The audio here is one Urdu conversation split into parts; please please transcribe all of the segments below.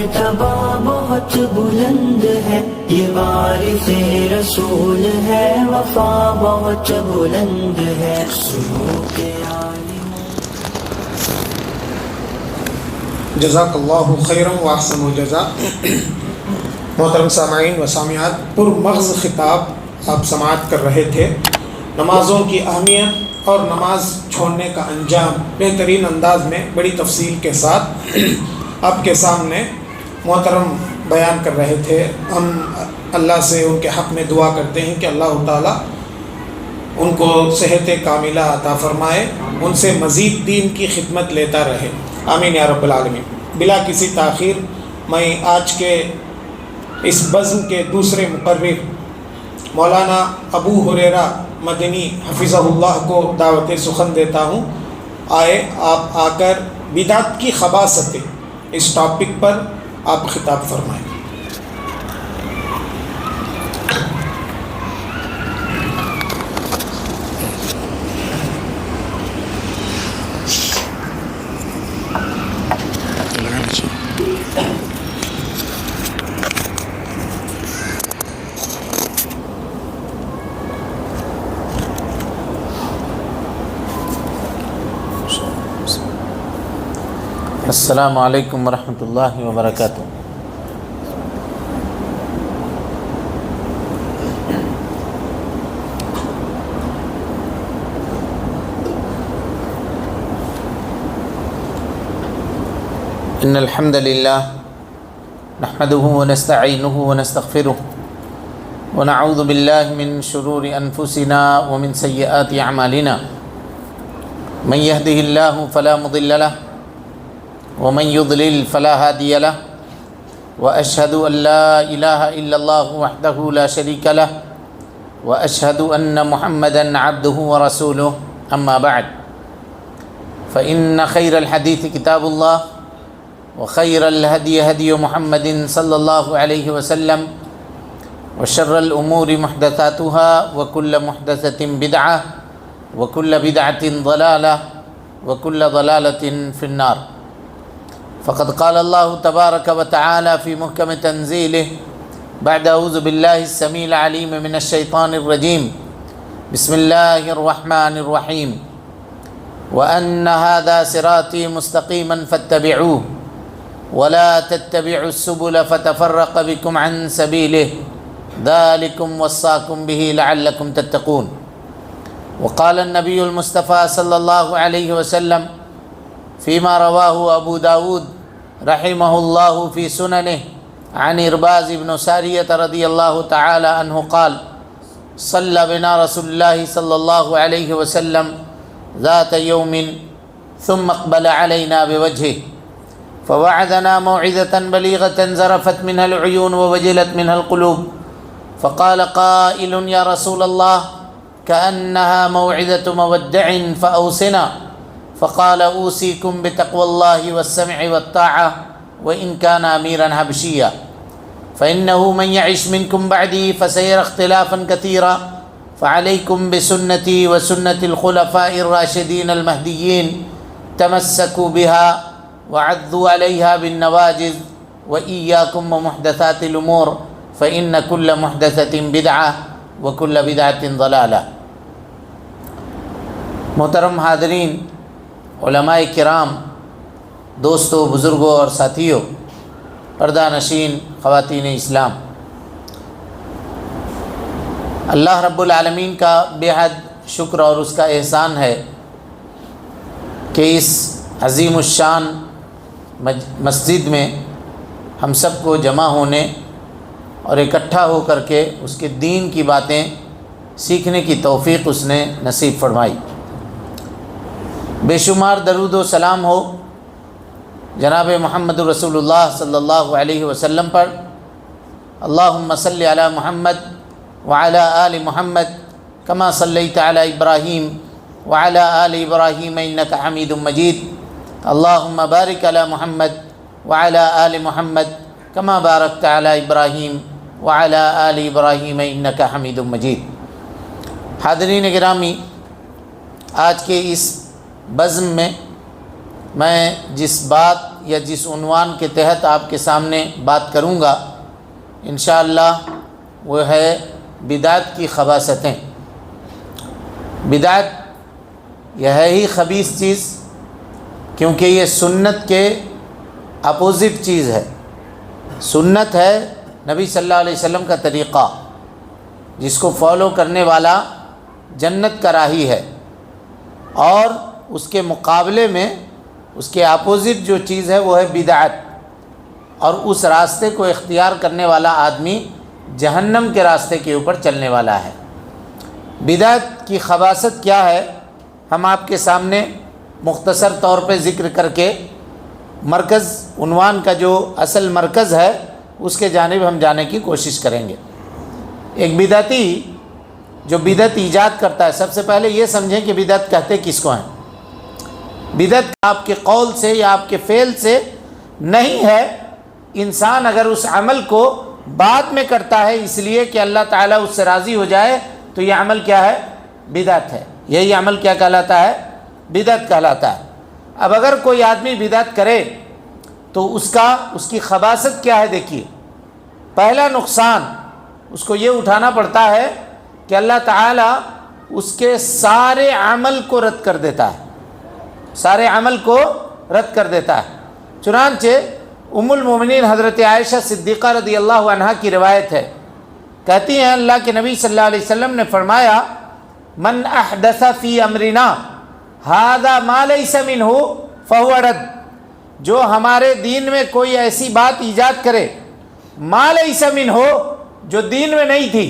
مرتبہ بہت بلند ہے، یہ وارث رسول ہے، وفا بہت بلند ہے، سلوک عالم۔ جزاک اللہ خیرا و احسن الجزاء۔ محترم سامعین و سامعات، پرمغز خطاب آپ سماعت کر رہے تھے، نمازوں کی اہمیت اور نماز چھوڑنے کا انجام بہترین انداز میں بڑی تفصیل کے ساتھ آپ کے سامنے محترم بیان کر رہے تھے۔ ہم اللہ سے ان کے حق میں دعا کرتے ہیں کہ اللہ تعالیٰ ان کو صحت کاملہ عطا فرمائے، ان سے مزید دین کی خدمت لیتا رہے، آمین یا رب العالمین۔ بلا کسی تاخیر میں آج کے اس بزم کے دوسرے مقرر مولانا ابو ہریرہ مدنی حفظہ اللہ کو دعوت سخن دیتا ہوں۔ آئے آپ آ کر بدعت کی خباثتیں اس ٹاپک پر آپ خطاب فرمائیں۔ السلام علیکم ورحمۃ اللہ وبرکاتہ۔ ان الحمد للہ نحمده ونستعینه ونستغفره ونعوذ باللہ من شرور انفسنا ومن سیئات اعمالنا، من يهده اللہ فلا مضل له ومن يضلل فلا هادي له، وأشهد أن لا إله إلا الله وحده لا شريك له، وأشهد أن محمدا عبده ورسوله، أما بعد فإن خير الحديث كتاب الله، وخير الهدي هدي محمد صلى الله عليه وسلم، وشر الأمور محدثاتها، وكل محدثة بدعة، وكل بدعة ضلالة، وكل ضلالة في النار۔ فقد قال الله تبارك وتعالى في محكم تنزيله بعد أعوذ بالله السميع العليم من الشيطان الرجيم، بسم الله الرحمن الرحيم، وأن هذا صراطي مستقيما فاتبعوه ولا تتبعوا السبل فتفرق بكم عن سبيله ذلكم وصاكم به لعلكم تتقون۔ وقال النبي المصطفى صلى الله عليه وسلم فيما رواه أبو داود رحمه الله في سننه عن إرباز بن سارية رضي الله تعالى عنه قال: صلى بنا رسول الله صلى الله عليه وسلم ذات يوم ثم اقبل علينا بوجهه فوعدنا موعظة بليغة زرفت منها العيون ووجلت منها القلوب، فقال قائل: يا رسول الله كأنها موعظة مودع فأوصنا، فقال: أوصيكم بتقوى الله والسمع والطاعة وإن كان أميرا حبشيا، فإنه من يعش منكم بعدي فسيرى اختلافا كثيرا، فعليكم بسنتي وسنة الخلفاء الراشدين المهديين، تمسكوا بها وعضوا عليها بالنواجذ، وإياكم ومحدثات الأمور فإن كل محدثة بدعة وكل بدعة ضلالة۔ محترم حاضرین، علماء کرام، دوستوں، بزرگوں اور ساتھیوں، پردہ نشین خواتین اسلام، اللہ رب العالمین کا بے حد شکر اور اس کا احسان ہے کہ اس عظیم الشان مسجد میں ہم سب کو جمع ہونے اور اکٹھا ہو کر کے اس کے دین کی باتیں سیکھنے کی توفیق اس نے نصیب فرمائی۔ بے شمار درود و سلام ہو جناب محمد رسول اللہ صلی اللہ علیہ وسلم پر۔ اللہم صلی علی محمد وعلی آل محمد کما صلیت علی ابراہیم وعلی آل ابراہیم انک حمید مجید۔ اللہم بارک علی محمد وعلی آل محمد کما بارکت علی ابراہیم وعلی آل ابراہیم انک حمید مجید۔ حاضرین گرامی، آج کے اس بزم میں جس بات یا جس عنوان کے تحت آپ کے سامنے بات کروں گا انشاءاللہ وہ ہے بدعت کی خباثتیں۔ بدعت یہ ہے ہی خبیث چیز، کیونکہ یہ سنت کے اپوزٹ چیز ہے۔ سنت ہے نبی صلی اللہ علیہ وسلم کا طریقہ، جس کو فالو کرنے والا جنت کا راہی ہے، اور اس کے مقابلے میں اس کے اپوزٹ جو چیز ہے وہ ہے بدعت، اور اس راستے کو اختیار کرنے والا آدمی جہنم کے راستے کے اوپر چلنے والا ہے۔ بدعت کی خباثت کیا ہے ہم آپ کے سامنے مختصر طور پہ ذکر کر کے مرکز عنوان کا جو اصل مرکز ہے اس کے جانب ہم جانے کی کوشش کریں گے۔ ایک بدعتی جو بدعت ایجاد کرتا ہے، سب سے پہلے یہ سمجھیں کہ بدعت کہتے کس کو ہیں۔ بدعت آپ کے قول سے یا آپ کے فعل سے نہیں ہے، انسان اگر اس عمل کو بعد میں کرتا ہے اس لیے کہ اللہ تعالیٰ اس سے راضی ہو جائے تو یہ عمل کیا ہے؟ بدعت ہے۔ یہی عمل کیا کہلاتا ہے؟ بدعت کہلاتا ہے۔ اب اگر کوئی آدمی بدعت کرے تو اس کی خباثت کیا ہے؟ دیکھیے، پہلا نقصان اس کو یہ اٹھانا پڑتا ہے کہ اللہ تعالیٰ اس کے سارے عمل کو رد کر دیتا ہے، سارے عمل کو رد کر دیتا ہے۔ چنانچہ ام المومنین حضرت عائشہ صدیقہ رضی اللہ عنہا کی روایت ہے، کہتی ہیں اللہ کے نبی صلی اللہ علیہ وسلم نے فرمایا من احدث فی امرنا ھذا ما لیس منہ فہو رد، جو ہمارے دین میں کوئی ایسی بات ایجاد کرے ما لیس منہ، جو دین میں نہیں تھی،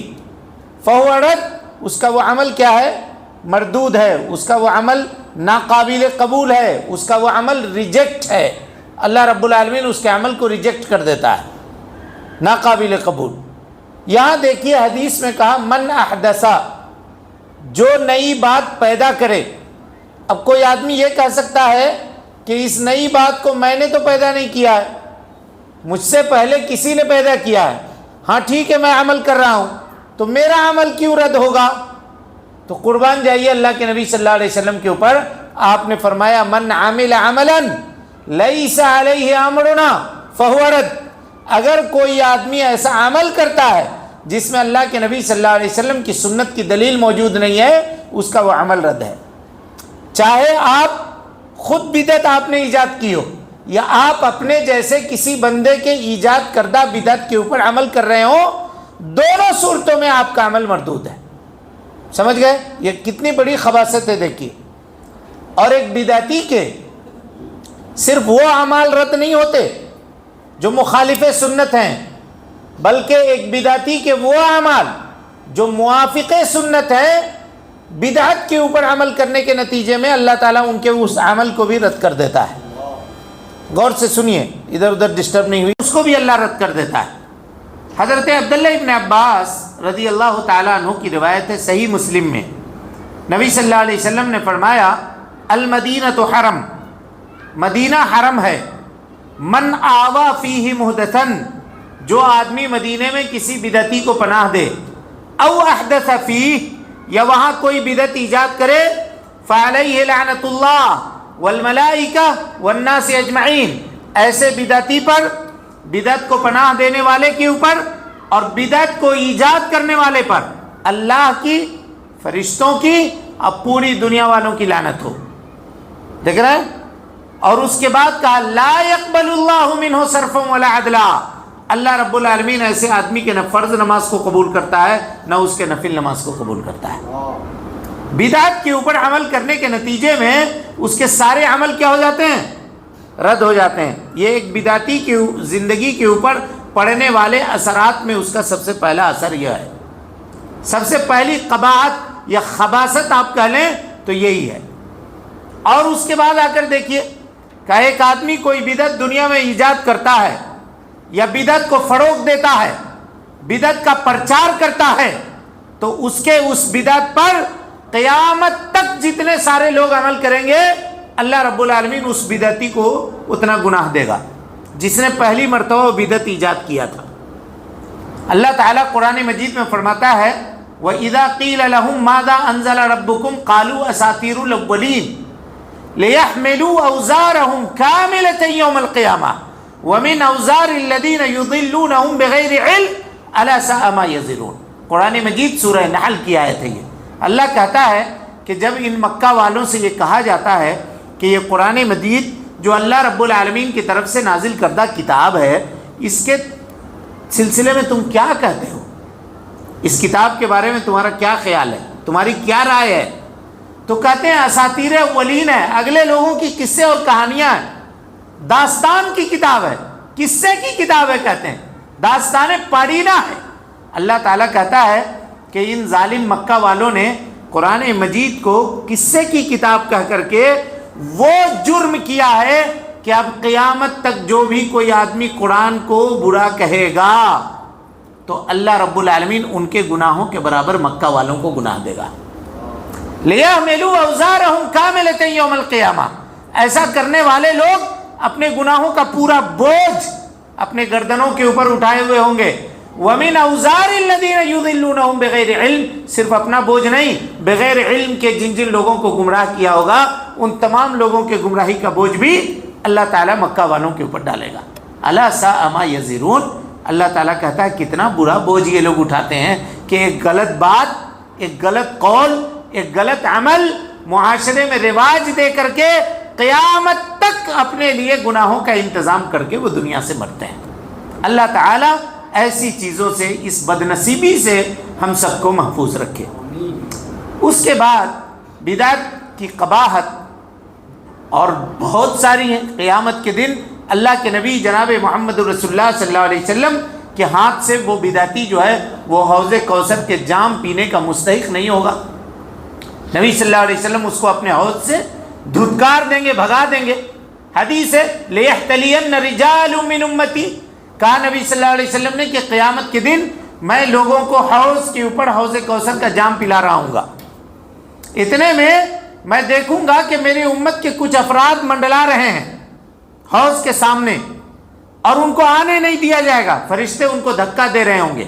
فہو رد، اس کا وہ عمل کیا ہے؟ مردود ہے، اس کا وہ عمل ناقابل قبول ہے، اس کا وہ عمل ریجیکٹ ہے۔ اللہ رب العالمین اس کے عمل کو ریجیکٹ کر دیتا ہے، ناقابل قبول۔ یہاں دیکھیے حدیث میں کہا من احدثا، جو نئی بات پیدا کرے۔ اب کوئی آدمی یہ کہہ سکتا ہے کہ اس نئی بات کو میں نے تو پیدا نہیں کیا ہے، مجھ سے پہلے کسی نے پیدا کیا ہے، ہاں ٹھیک ہے میں عمل کر رہا ہوں تو میرا عمل کیوں رد ہوگا؟ تو قربان جائیے اللہ کے نبی صلی اللہ علیہ وسلم کے اوپر، آپ نے فرمایا من عمل عملا لیس علیہ امرنا فہو رد، اگر کوئی آدمی ایسا عمل کرتا ہے جس میں اللہ کے نبی صلی اللہ علیہ وسلم کی سنت کی دلیل موجود نہیں ہے، اس کا وہ عمل رد ہے۔ چاہے آپ خود بدعت آپ نے ایجاد کی ہو، یا آپ اپنے جیسے کسی بندے کے ایجاد کردہ بدعت کے اوپر عمل کر رہے ہو، دونوں صورتوں میں آپ کا عمل مردود ہے۔ سمجھ گئے؟ یہ کتنی بڑی خباثت ہے دیکھیے۔ اور ایک بدعتی کے صرف وہ اعمال رد نہیں ہوتے جو مخالف سنت ہیں، بلکہ ایک بدعتی کے وہ اعمال جو موافق سنت ہیں، بدعت کے اوپر عمل کرنے کے نتیجے میں اللہ تعالیٰ ان کے اس عمل کو بھی رد کر دیتا ہے۔ غور سے سنیے، ادھر ادھر ڈسٹرب نہیں ہوئی، اس کو بھی اللہ رد کر دیتا ہے۔ حضرت عبداللہ ابن عباس رضی اللہ تعالیٰ عنہ کی روایت ہے صحیح مسلم میں، نبی صلی اللہ علیہ وسلم نے فرمایا المدینۃ حرم، مدینہ حرم ہے، من آوا فیہ محدثن، جو آدمی مدینے میں کسی بدعتی کو پناہ دے، او احدث فیہ، یا وہاں کوئی بدعت ایجاد کرے، فعلیہ لعنت اللہ والملائکہ والناس اجمعین، ایسے بدعتی پر، بدعت کو پناہ دینے والے کے اوپر اور بدعت کو ایجاد کرنے والے پر اللہ کی، فرشتوں کی، اب پوری دنیا والوں کی لعنت ہو۔ دیکھ رہے ہیں؟ اور اس کے بعد کہا لا يقبل اللہ منہ صرفا ولا عدلا، اللہ رب العالمین ایسے آدمی کے نہ فرض نماز کو قبول کرتا ہے نہ اس کے نفل نماز کو قبول کرتا ہے۔ بدعت کے اوپر عمل کرنے کے نتیجے میں اس کے سارے عمل کیا ہو جاتے ہیں؟ رد ہو جاتے ہیں۔ یہ ایک بدعتی کی زندگی کے اوپر پڑنے والے اثرات میں اس کا سب سے پہلا اثر یہ ہے، سب سے پہلی قباحت یا خباثت آپ کہہ لیں تو یہی ہے۔ اور اس کے بعد آ کر دیکھیے کہ ایک آدمی کوئی بدعت دنیا میں ایجاد کرتا ہے یا بدعت کو فروغ دیتا ہے، بدعت کا پرچار کرتا ہے، تو اس کے اس بدعت پر قیامت تک جتنے سارے لوگ عمل کریں گے اللہ رب العالمین اس بدعتی کو اتنا گناہ دے گا جس نے پہلی مرتبہ بدعت ایجاد کیا تھا۔ اللہ تعالیٰ قرآن مجید میں فرماتا ہے وَإِذَا قِيلَ لَهُم مَاذَا أَنزَلَ رَبُّكُمْ قَالُوا أَسَاطِيرُ الْأَوَّلِينَ، لِيَحْمِلُوا أَوْزَارَهُمْ كَامِلَةً يَوْمَ الْقِيَامَةِ وَمِنْ أَوْزَارِ الَّذِينَ يُضِلُّونَهُمْ بِغَيْرِ عِلْمٍ أَلَا سَاءَ مَا يَزِرُونَ۔ قرآن مجید سورہ نحل کی آیت ہے یہ۔ اللہ کہتا ہے کہ جب ان مکہ والوں سے یہ کہا جاتا ہے کہ یہ قرآن مجید جو اللہ رب العالمین کی طرف سے نازل کردہ کتاب ہے، اس کے سلسلے میں تم کیا کہتے ہو؟ اس کتاب کے بارے میں تمہارا کیا خیال ہے؟ تمہاری کیا رائے ہے؟ تو کہتے ہیں اساطیر اولین ہے، اگلے لوگوں کی قصے اور کہانیاں ہیں، داستان کی کتاب ہے، قصے کی کتاب ہے، کہتے ہیں داستان پڑھینا ہے۔ اللہ تعالیٰ کہتا ہے کہ ان ظالم مکہ والوں نے قرآن مجید کو قصے کی کتاب کہہ کر کے وہ جرم کیا ہے کہ اب قیامت تک جو بھی کوئی آدمی قرآن کو برا کہے گا تو اللہ رب العالمین ان کے گناہوں کے برابر مکہ والوں کو گناہ دے گا۔ لِيَحْمِلُوا أَوْزَارَهُمْ كَامِلَةً يَوْمَ الْقِيَامَةِ، ایسا کرنے والے لوگ اپنے گناہوں کا پورا بوجھ اپنے گردنوں کے اوپر اٹھائے ہوئے ہوں گے۔ وَمِنْ أَوْزَارِ الَّذِينَ يُضِلُّونَهُمْ بِغَيْرِ عِلْمٍ، صرف اپنا بوجھ نہیں، بغیر علم کے جن جن لوگوں کو گمراہ کیا ہوگا ان تمام لوگوں کے گمراہی کا بوجھ بھی اللہ تعالیٰ مکہ والوں کے اوپر ڈالے گا۔ أَلَا سَاءَ مَا يَزِرُونَ، اللہ تعالیٰ کہتا ہے کتنا برا بوجھ یہ لوگ اٹھاتے ہیں کہ ایک غلط بات، ایک غلط قول، ایک غلط عمل معاشرے میں رواج دے کر کے قیامت تک اپنے لیے گناہوں کا انتظام کر کے وہ دنیا سے مرتے ہیں۔ اللہ تعالیٰ ایسی چیزوں سے، اس بدنصیبی سے ہم سب کو محفوظ رکھے۔ اس کے بعد بدعت کی قباحت اور بہت ساری ہیں۔ قیامت کے دن اللہ کے نبی جناب محمد رسول اللہ صلی اللہ علیہ وسلم کے ہاتھ سے وہ بدعتی جو ہے وہ حوض کوثر کے جام پینے کا مستحق نہیں ہوگا۔ نبی صلی اللہ علیہ وسلم اس کو اپنے حوض سے دھتکار دیں گے، بھگا دیں گے۔ حدیث ہے لِيَحْتَلِيَنَّ رِجَالٌ مِّنْ أُمَّتِي، کہا نبی صلی اللہ علیہ وسلم نے کہ قیامت کے دن میں لوگوں کو حوض کے اوپر حوض کوثر کا جام پلا رہا ہوں گا، اتنے میں دیکھوں گا کہ میری امت کے کچھ افراد منڈلا رہے ہیں حوض کے سامنے اور ان کو آنے نہیں دیا جائے گا، فرشتے ان کو دھکا دے رہے ہوں گے۔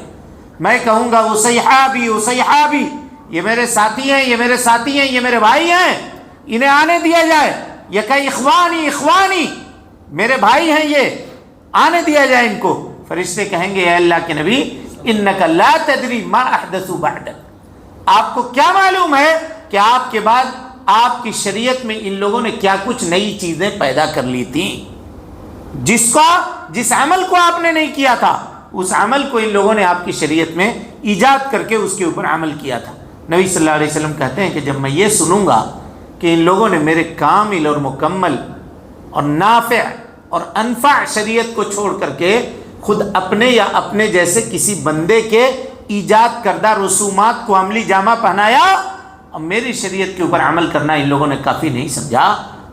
میں کہوں گا اصحابی اصحابی، یہ میرے ساتھی ہیں، یہ میرے ساتھی ہیں، یہ میرے بھائی ہیں، انہیں آنے دیا جائے۔ یہ کہ اخوانی اخوانی، میرے بھائی ہیں، یہ آنے دیا جائے ان کو۔ فرشتے کہیں گے اے اللہ کے نبی انک لا تدری ما احدثوا بعدک، آپ کو کیا معلوم ہے کہ آپ کے بعد آپ کی شریعت میں ان لوگوں نے کیا کچھ نئی چیزیں پیدا کر لی تھیں، جس عمل کو آپ نے نہیں کیا تھا اس عمل کو ان لوگوں نے آپ کی شریعت میں ایجاد کر کے اس کے اوپر عمل کیا تھا۔ نبی صلی اللہ علیہ وسلم کہتے ہیں کہ جب میں یہ سنوں گا کہ ان لوگوں نے میرے کامل اور مکمل اور نافع اور انفع شریعت کو چھوڑ کر کے خود اپنے یا اپنے جیسے کسی بندے کے ایجاد کردہ رسومات کو عملی جامہ پہنایا اور میری شریعت کے اوپر عمل کرنا ان لوگوں نے کافی نہیں سمجھا،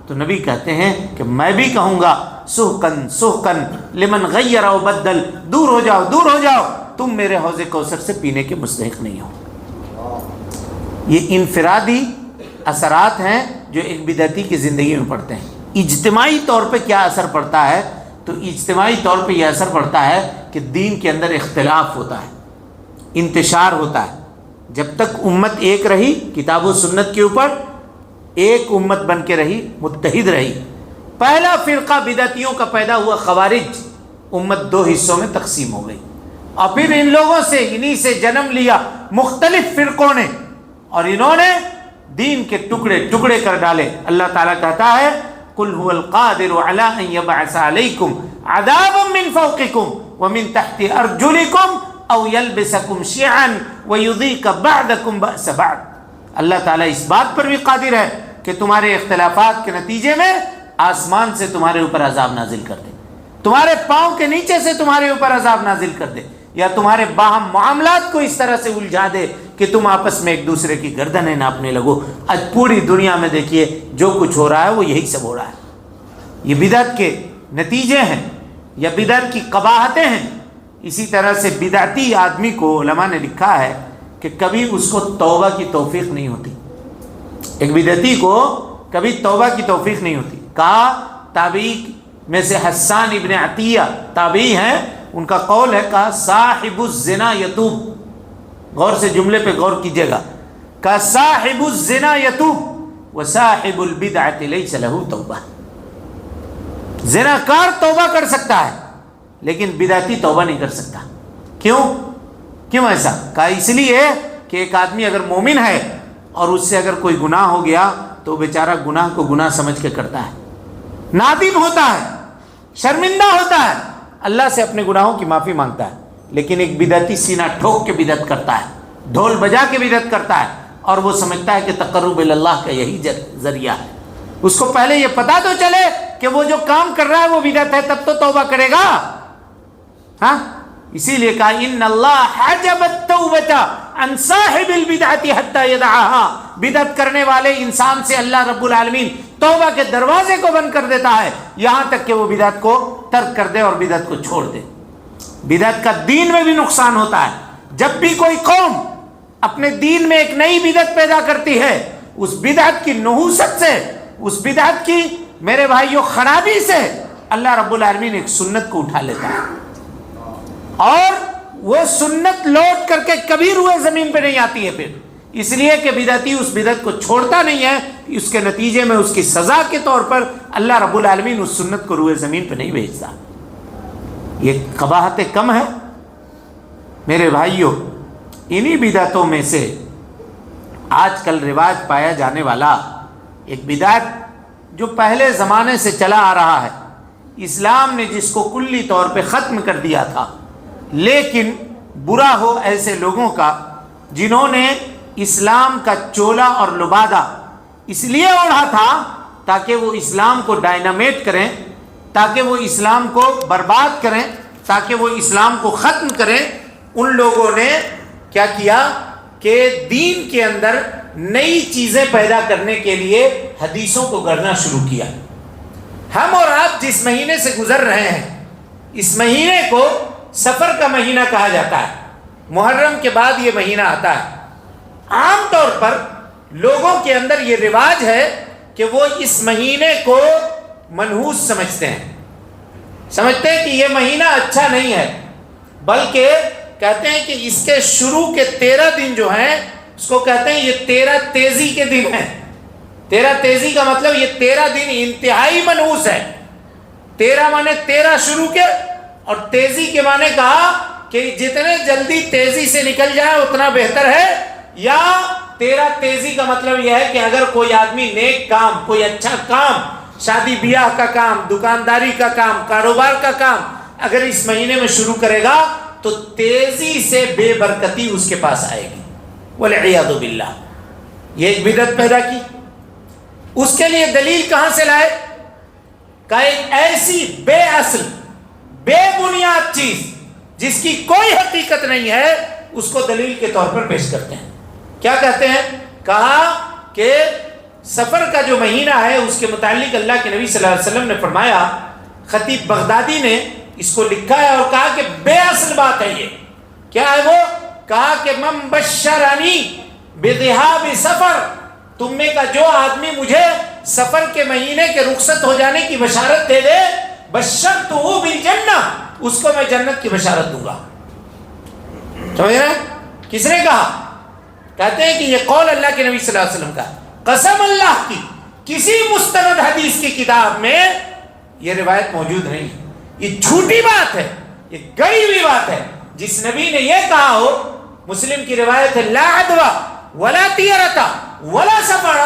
تو نبی کہتے ہیں کہ میں بھی کہوں گا سحقن سحقن لمن غیر و بدل، دور ہو جاؤ دور ہو جاؤ، تم میرے حوض کوثر سے پینے کے مستحق نہیں ہو۔ یہ انفرادی اثرات ہیں جو ایک بدعتی کی زندگی میں پڑتے ہیں۔ اجتماعی طور پہ کیا اثر پڑتا ہے؟ تو اجتماعی طور پہ یہ اثر پڑتا ہے کہ دین کے اندر اختلاف ہوتا ہے، انتشار ہوتا ہے۔ جب تک امت ایک رہی کتاب و سنت کے اوپر، ایک امت بن کے رہی، متحد رہی۔ پہلا فرقہ بدعتیوں کا پیدا ہوا خوارج، امت دو حصوں میں تقسیم ہو گئی، اور پھر ان لوگوں سے انہی سے جنم لیا مختلف فرقوں نے، اور انہوں نے دین کے ٹکڑے ٹکڑے کر ڈالے۔ اللہ تعالیٰ کہتا ہے قُلْ هُوَ الْقَادِرُ عَلَىٰ أَن يَبْعَثَ عَلَيْكُمْ عَذَابًا مِّن فَوْقِكُمْ وَمِن تَحْتِ أَرْجُلِكُمْ أَوْ يَلْبِسَكُمْ شِيَعًا وَيُذِيقَ بَعْضَكُمْ بَأْسَ بَعْضٍ۔ اللہ تعالیٰ اس بات پر بھی قادر ہے کہ تمہارے اختلافات کے نتیجے میں آسمان سے تمہارے اوپر عذاب نازل کر دے، تمہارے پاؤں کے نیچے سے تمہارے اوپر عذاب نازل کر دے، یا تمہارے باہم معاملات کو اس طرح سے الجھا دے کہ تم آپس میں ایک دوسرے کی گردنیں ناپنے لگو۔ آج پوری دنیا میں دیکھیے جو کچھ ہو رہا ہے وہ یہی سب ہو رہا ہے، یہ بدعت کے نتیجے ہیں یا بدعت کی قباحتیں ہیں۔ اسی طرح سے بدعتی آدمی کو علماء نے لکھا ہے کہ کبھی اس کو توبہ کی توفیق نہیں ہوتی، ایک بدعتی کو کبھی توبہ کی توفیق نہیں ہوتی۔ کہا تابعی میں سے حسان ابن عطیہ تابعی ہیں، ان کا قول ہے کہا صاحب الزنا یتوب، غور سے جملے پہ غور کیجیے گا، کہا صاحب الزنا یتوب، وصاحب البدعۃ لیس لہ توبہ. زناکار توبہ کر سکتا ہے لیکن بدعتی توبہ نہیں کر سکتا. کیوں ایسا کہا؟ اس لیے کہ ایک آدمی اگر مومن ہے اور اس سے اگر کوئی گناہ ہو گیا تو بیچارہ گناہ کو گناہ سمجھ کے کرتا ہے، نادم ہوتا ہے، شرمندہ ہوتا ہے، اللہ سے اپنے گناہوں کی معافی مانگتا ہے. لیکن ایک بدعتی سینہ ٹھوک کے بدعت کرتا ہے، ڈھول بجا کے بدعت کرتا ہے، اور وہ سمجھتا ہے کہ تقرب اللہ کا یہی ذریعہ ہے. اس کو پہلے یہ پتا تو چلے کہ وہ جو کام کر رہا ہے وہ بدعت ہے، تب تو توبہ کرے گا. ہاں، اسی لیے کہا ان اللہ حجب التوبۃ عن صاحب البدعۃ حتی یدعها. بدعت کرنے والے انسان سے اللہ رب العالمین توبہ کے دروازے کو بند کر دیتا ہے یہاں تک کہ وہ بدعت کو ترک کر دے اور بدعت کو چھوڑ دے. بدعت کا دین میں بھی نقصان ہوتا ہے. جب بھی کوئی قوم اپنے دین میں ایک نئی بدعت پیدا کرتی ہے، اس بدعت کی نحوست سے، اس بدعت کی میرے بھائیوں خرابی سے اللہ رب العالمین ایک سنت کو اٹھا لیتا ہے، اور وہ سنت لوٹ کر کے کبھی روئے زمین پہ نہیں آتی ہے. پھر اس لیے کہ بدعتی اس بدعت کو چھوڑتا نہیں ہے، اس کے نتیجے میں اس کی سزا کے طور پر اللہ رب العالمین اس سنت کو روئے زمین پہ نہیں بھیجتا. یہ قباحت کم ہے میرے بھائیوں. انہی بدعتوں میں سے آج کل رواج پایا جانے والا ایک بدعت جو پہلے زمانے سے چلا آ رہا ہے، اسلام نے جس کو کلی طور پہ ختم کر دیا تھا، لیکن برا ہو ایسے لوگوں کا جنہوں نے اسلام کا چولا اور لبادہ اس لیے اوڑھا تھا تاکہ وہ اسلام کو ڈائنامیٹ کریں، تاکہ وہ اسلام کو برباد کریں، تاکہ وہ اسلام کو ختم کریں. ان لوگوں نے کیا کیا کہ دین کے اندر نئی چیزیں پیدا کرنے کے لیے حدیثوں کو گڑھنا شروع کیا. ہم اور آپ جس مہینے سے گزر رہے ہیں، اس مہینے کو سفر کا مہینہ کہا جاتا ہے. محرم کے بعد یہ مہینہ آتا ہے. عام طور پر لوگوں کے اندر یہ رواج ہے کہ وہ اس مہینے کو منحوس سمجھتے ہیں کہ یہ مہینہ اچھا نہیں ہے، بلکہ کہتے ہیں کہ اس کے شروع کے 13 دن جو ہیں اس کو کہتے ہیں یہ 13 تیزی کے دن ہیں. 13 تیزی کا مطلب یہ 13 دن انتہائی منحوس ہے. 13 مانے 13 شروع کے، اور تیزی کے معنی کہا کہ جتنے جلدی تیزی سے نکل جائے اتنا بہتر ہے. یا 13 تیزی کا مطلب یہ ہے کہ اگر کوئی آدمی نیک کام، کوئی اچھا کام، شادی بیاہ کا کام، دکانداری کا کام، کاروبار کا کام اگر اس مہینے میں شروع کرے گا تو تیزی سے بے برکتی اس کے پاس آئے گی. والعیاذ باللہ. یہ ایک بدعت پیدا کی. اس کے لیے دلیل کہاں سے لائے؟ کہ ایک ایسی بے اصل، بے بنیاد چیز جس کی کوئی حقیقت نہیں ہے اس کو دلیل کے طور پر پیش کرتے ہیں. کیا کہتے ہیں؟ کہا کہ سفر کا جو مہینہ ہے اس کے متعلق اللہ کے نبی صلی اللہ علیہ وسلم نے فرمایا، خطیب بغدادی نے اس کو لکھا ہے اور کہا کہ بے اصل بات ہے. یہ کیا ہے؟ وہ کہا کہ من بشرانی بذہاب سفر، تم میں کا جو آدمی مجھے سفر کے مہینے کے رخصت ہو جانے کی بشارت دے دے، بشرتہ بالجنہ، اس کو میں جنت کی بشارت دوں گا. سمجھ رہے ہیں؟ کس نے کہا؟ کہتے ہیں کہ یہ قول اللہ کے نبی صلی اللہ علیہ وسلم کا. قسم اللہ کی کسی مستند حدیث کی کتاب میں یہ روایت موجود نہیں ہے. یہ جھوٹی بات ہے، یہ گئی ہوئی بات ہے. جس نبی نے یہ کہا ہو، مسلم کی روایت ہے لا عدوہ ولا طیرۃ ولا سفر،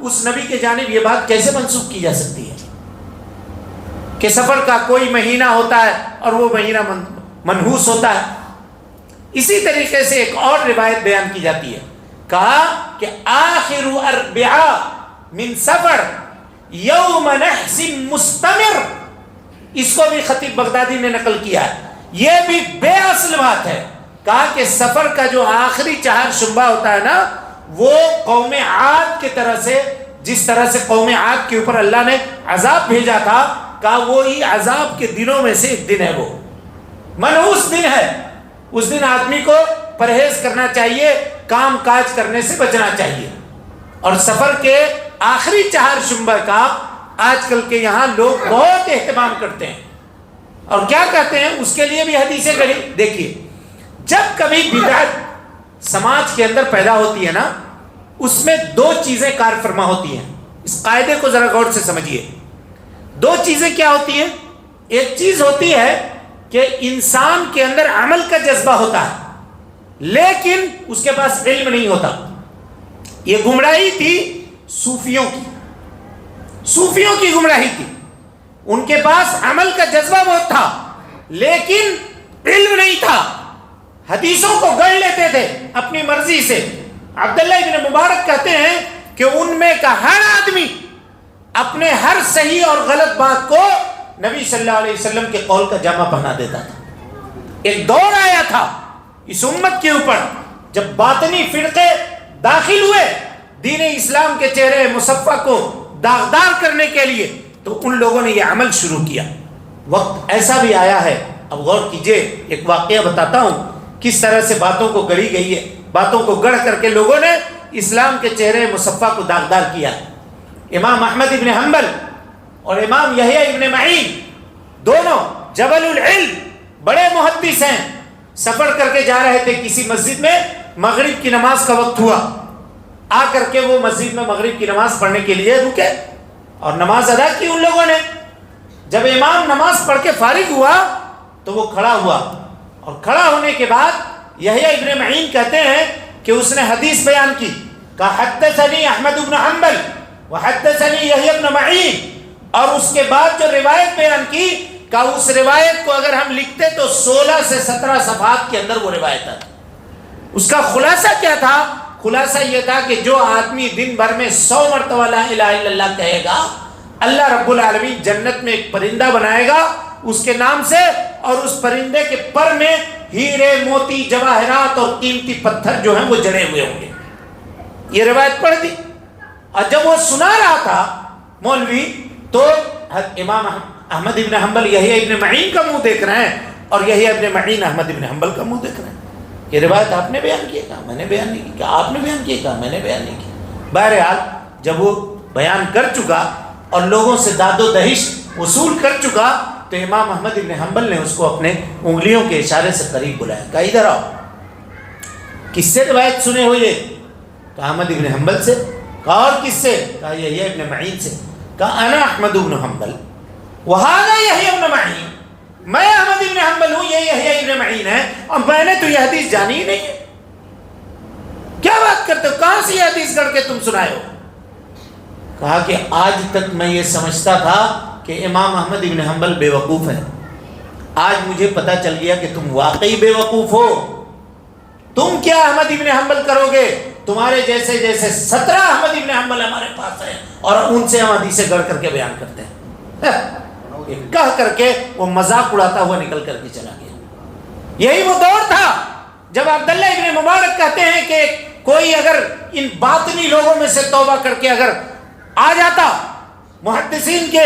اس نبی کے جانب یہ بات کیسے منسوخ کی جا سکتی ہے کہ سفر کا کوئی مہینہ ہوتا ہے اور وہ مہینہ منحوس ہوتا ہے. اسی طریقے سے ایک اور روایت بیان کی جاتی ہے. کہا کہ آخر اربعاء من سفر یوم نحس مستمر، اس کو بھی خطیب بغدادی نے نقل کیا ہے. یہ بھی بے اصل بات ہے. کہا کہ سفر کا جو آخری 4 شنبہ ہوتا ہے نا، وہ قوم عاد کی طرح سے، جس طرح سے قوم عاد کے اوپر اللہ نے عذاب بھیجا تھا، کہا وہی عذاب کے دنوں میں سے ایک دن ہے. وہ منحوس دن ہے. اس دن آدمی کو پرہیز کرنا چاہیے، کام کاج کرنے سے بچنا چاہیے. اور سفر کے آخری 4 شنبہ کا آج کل کے یہاں لوگ بہت اہتمام کرتے ہیں. اور کیا کہتے ہیں؟ اس کے لیے بھی حدیثیں گڑی. دیکھیے، جب کبھی بدعت سماج کے اندر پیدا ہوتی ہے نا، اس میں دو چیزیں کار فرما ہوتی ہیں. اس قاعدے کو ذرا غور سے سمجھیے. دو چیزیں کیا ہوتی ہیں؟ ایک چیز ہوتی ہے کہ انسان کے اندر عمل کا جذبہ ہوتا ہے لیکن اس کے پاس علم نہیں ہوتا. یہ گمراہی تھی صوفیوں کی گمراہی تھی. ان کے پاس عمل کا جذبہ بہت تھا لیکن علم نہیں تھا. حدیثوں کو گڑھ لیتے تھے اپنی مرضی سے. عبداللہ ابن مبارک کہتے ہیں کہ ان میں کا ہر آدمی اپنے ہر صحیح اور غلط بات کو نبی صلی اللہ علیہ وسلم کے قول کا جامع پہنا دیتا تھا. ایک دور آیا تھا اس امت کے اوپر جب باطنی فرقے داخل ہوئے دین اسلام کے چہرے مصفح کو داغدار کرنے کے لیے، تو ان لوگوں نے یہ عمل شروع کیا. وقت ایسا بھی آیا ہے، اب غور کیجئے، ایک واقعہ بتاتا ہوں کس طرح سے باتوں کو گڑھی گئی ہے. باتوں کو گڑھ کر کے لوگوں نے اسلام کے چہرے مصفح کو داغدار کیا. امام احمد ابن حنبل اور امام یحییٰ ابن معین دونوں جبل العلم بڑے محدث ہیں، سفر کر کے جا رہے تھے کسی مسجد میں. مغرب کی نماز کا وقت ہوا، آ کر کے وہ مسجد میں مغرب کی نماز پڑھنے کے لیے رکے اور نماز ادا کی ان لوگوں نے. جب امام نماز پڑھ کے فارغ ہوا تو وہ کھڑا ہوا، اور کھڑا ہونے کے بعد یحییٰ ابن معین کہتے ہیں کہ اس نے حدیث بیان کی، کہا حدثنی احمد بن حنبل وحدثنی یحییٰ ابن معین، اور اس کے بعد جو روایت بیان کی کہا اس روایت کو اگر ہم لکھتے تو 16 سے 17 صفحات کے اندر وہ روایت ہے. اس کا خلاصہ کیا تھا؟ خلاصہ یہ تھا کہ جو آدمی دن بھر میں 100 مرتبہ لا الہ الا اللہ کہے گا، اللہ رب العالمین جنت میں ایک پرندہ بنائے گا اس کے نام سے، اور اس پرندے کے پر میں ہیرے موتی جواہرات اور قیمتی پتھر جو ہیں وہ جڑے ہوئے ہوں گے. یہ روایت پڑھ دی، اور جب وہ سنا رہا تھا مولوی تو امام احمد ابن حنبل یحییٰ ابن معین کا منہ دیکھ رہے ہیں اور یحییٰ ابن معین احمد ابن حنبل کا منہ دیکھ رہے ہیں. یہ روایت آپ نے بیان کی، کہا میں نے بیان نہیں کی. کہا آپ نے بیان کی، کہا میں نے بیان نہیں کی. بہرحال جب وہ بیان کر چکا اور لوگوں سے داد و دہش وصول کر چکا تو امام احمد ابن حنبل نے اس کو اپنے انگلیوں کے اشارے سے قریب بلایا، کہا ادھر آؤ. کس سے روایت سنے ہوئے؟ کہا احمد ابن حنبل سے. کہا اور کس سے؟ کہا یحییٰ ابن معین سے. کہا انا احمد ابن حنبل وہذا یحییٰ ابن معین، میں احمد ابن حنبل ہوں، یہ یحییٰ ابن معین ہے، اور میں نے تو یہ حدیث جانی ہی نہیں ہے. کیا بات کرتے ہو؟ کہاں سے یہ حدیث گڑھ کے تم سنائے ہو؟ کہا کہ آج تک میں یہ سمجھتا تھا کہ امام احمد ابن حنبل بے وقوف ہیں، آج مجھے پتا چل گیا کہ تم واقعی بے وقوف ہو. تم کیا احمد ابن حنبل کرو گے؟ تمہارے جیسے 17 احمد ابن حنبل ہمارے پاس ہیں اور ان سے ہم حدیثیں گڑھ کر کے بیان کرتے ہیں. کہہ کر کے وہ مذاق اڑاتا ہوا نکل کر کے چلا گیا. یہی وہ دور تھا جب عبداللہ ابن مبارک کہتے ہیں کہ کوئی اگر ان باطنی لوگوں میں سے توبہ کر کے اگر آ جاتا، محدثین کے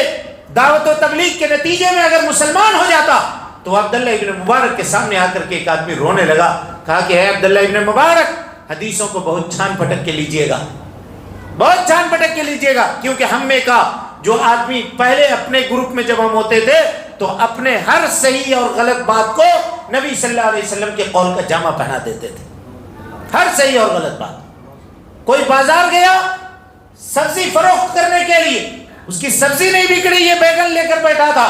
دعوت و تبلیغ کے نتیجے میں اگر مسلمان ہو جاتا، تو عبداللہ ابن مبارک کے سامنے آ کر کے ایک آدمی رونے لگا. کہا کہ اے عبداللہ ابن مبارک، حدیثوں کو بہت چھان پھٹک کے لیجئے گا، بہت چھان پھٹک کے لیجئے گا، کیونکہ ہم میں کا جو آدمی پہلے اپنے گروپ میں جب ہم ہوتے تھے تو اپنے ہر صحیح اور غلط بات کو نبی صلی اللہ علیہ وسلم کے قول کا جامع پہنا دیتے تھے. ہر صحیح اور غلط بات. کوئی بازار گیا سبزی فروخت کرنے کے لیے، اس کی سبزی نہیں بکڑی، یہ بیگن لے کر بیٹھا تھا،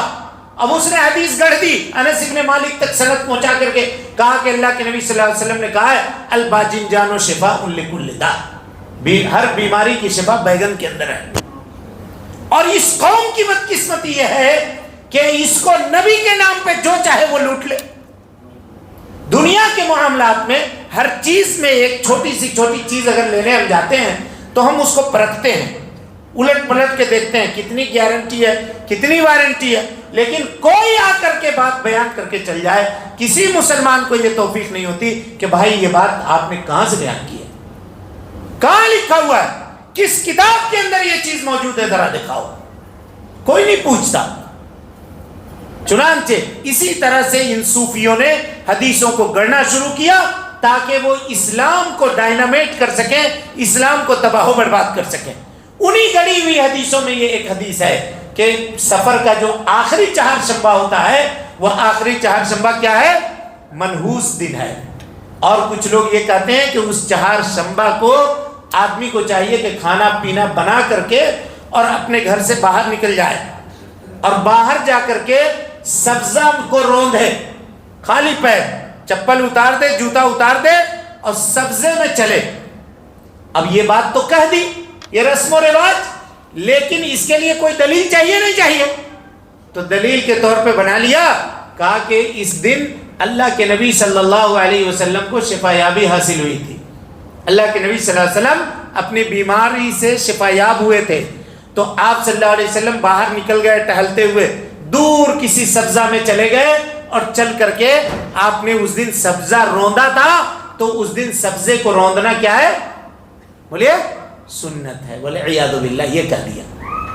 اب اس نے حدیث گڑھ دی، انس ابن مالک تک سند پہنچا کر کے کہا کہ اللہ کے نبی صلی اللہ علیہ وسلم نے کہا ہے الباذنجان شفاء لکل داء، ہر بیماری کی شفا بیگن کے اندر ہے. اور اس قوم کی بدقسمتی یہ ہے کہ اس کو نبی کے نام پہ جو چاہے وہ لوٹ لے. دنیا کے معاملات میں ہر چیز میں ایک چھوٹی سی چھوٹی چیز اگر لینے ہم جاتے ہیں تو ہم اس کو پرکھتے ہیں، الٹ پلٹ کے دیکھتے ہیں کتنی گارنٹی ہے، کتنی وارنٹی ہے. لیکن کوئی آ کر کے بات بیان کر کے چل جائے، کسی مسلمان کو یہ توفیق نہیں ہوتی کہ بھائی یہ بات آپ نے کہاں سے بیان کی ہے، کہاں لکھا ہوا ہے، کس کتاب کے اندر یہ چیز موجود ہے، ذرا دکھاؤ. کوئی نہیں پوچھتا. چنانچہ اسی طرح سے ان صوفیوں نے حدیثوں کو گڑھنا شروع کیا تاکہ وہ اسلام کو ڈائنامیٹ کر سکیں، اسلام کو تباہ و برباد کر سکیں. انہی گڑی ہوئی حدیثوں میں یہ ایک حدیث ہے کہ سفر کا جو آخری چہارشنبہ ہوتا ہے وہ آخری چہارشنبہ کیا ہے؟ منحوس دن ہے. اور کچھ لوگ یہ کہتے ہیں کہ اس چہارشنبہ کو آدمی کو چاہیے کہ کھانا پینا بنا کر کے اور اپنے گھر سے باہر نکل جائے اور باہر جا کر کے سبزہ کو روندے، خالی پیر، چپل اتار دے، جوتا اتار دے اور سبزے میں چلے۔ اب یہ بات تو کہہ دی، یہ رسم و رواج، لیکن اس کے لیے کوئی دلیل چاہیے نہیں چاہیے؟ تو دلیل کے طور پہ بنا لیا، کہا کہ اس دن اللہ کے نبی صلی اللہ علیہ وسلم کو شفا یابی حاصل ہوئی تھی، اللہ کے نبی صلی اللہ علیہ وسلم اپنی بیماری سے شفا یاب ہوئے تھے، تو آپ صلی اللہ علیہ وسلم باہر نکل گئے ٹہلتے ہوئے، دور کسی سبزہ میں چلے گئے اور چل کر کے آپ نے اس دن سبزہ روندا تھا، تو اس دن سبزے کو روندنا کیا ہے؟ بولیے سنت ہے، بولے عیاذ باللہ، یہ کہہ دیا۔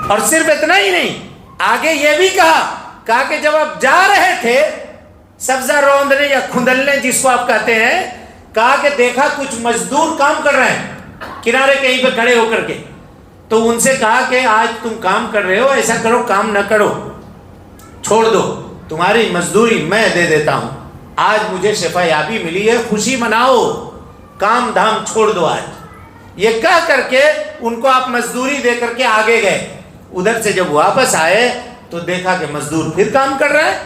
اور صرف اتنا ہی نہیں، آگے یہ بھی کہا کہ جب آپ جا رہے تھے سبزہ روندنے یا کھندلنے جس کو آپ کہتے ہیں، کہا کہ دیکھا کچھ مزدور کام کر رہے ہیں کنارے کہیں پہ کھڑے ہو کر کے، تو ان سے کہا کہ آج تم کام کر رہے ہو، ایسا کرو کام نہ کرو، چھوڑ دو، تمہاری مزدوری میں دے دیتا ہوں، آج مجھے شفا یابی ملی ہے، خوشی مناؤ، کام دھام چھوڑ دو آج۔ یہ کہہ کر کے ان کو آپ مزدوری دے کر کے آگے گئے، ادھر سے جب واپس آئے تو دیکھا کہ مزدور پھر کام کر رہا ہے،